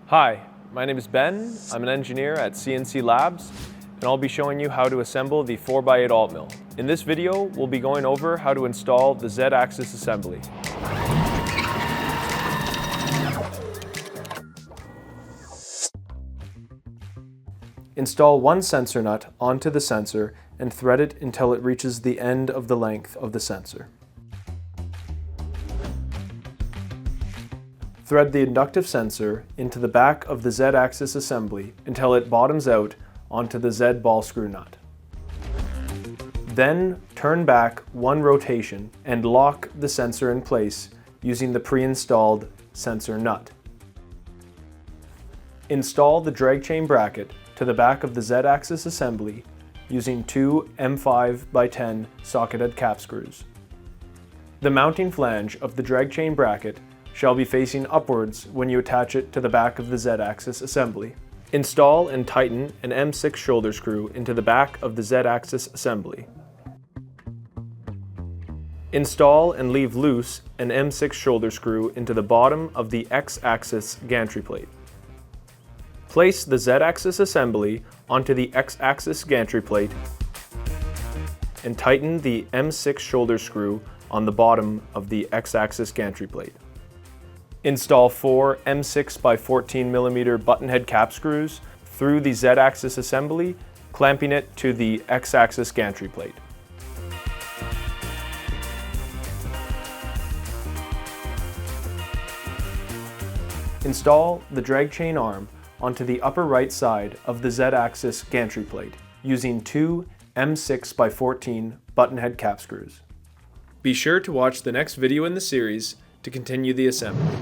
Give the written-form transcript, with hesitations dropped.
Hi, my name is Ben. I'm an engineer at Sienci Labs, and I'll be showing you how to assemble the 4x8 AltMill. In this video, we'll be going over how to install the Z-axis assembly. Install one sensor nut onto the sensor and thread it until it reaches the end of the length of the sensor. Thread the inductive sensor into the back of the Z-axis assembly until it bottoms out onto the Z ball screw nut. Then turn back one rotation and lock the sensor in place using the pre-installed sensor nut. Install the drag chain bracket to the back of the Z-axis assembly using two M5x10 socketed cap screws. The mounting flange of the drag chain bracket shall be facing upwards when you attach it to the back of the Z-axis assembly. Install and tighten an M6 shoulder screw into the back of the Z-axis assembly. Install and leave loose an M6 shoulder screw into the bottom of the X-axis gantry plate. Place the Z-axis assembly onto the X-axis gantry plate and tighten the M6 shoulder screw on the bottom of the X-axis gantry plate. Install four M6x14mm button head cap screws through the Z-axis assembly, clamping it to the X-axis gantry plate. Install the drag chain arm onto the upper right side of the Z-axis gantry plate using two M6x14 button head cap screws. Be sure to watch the next video in the series to continue the assembly.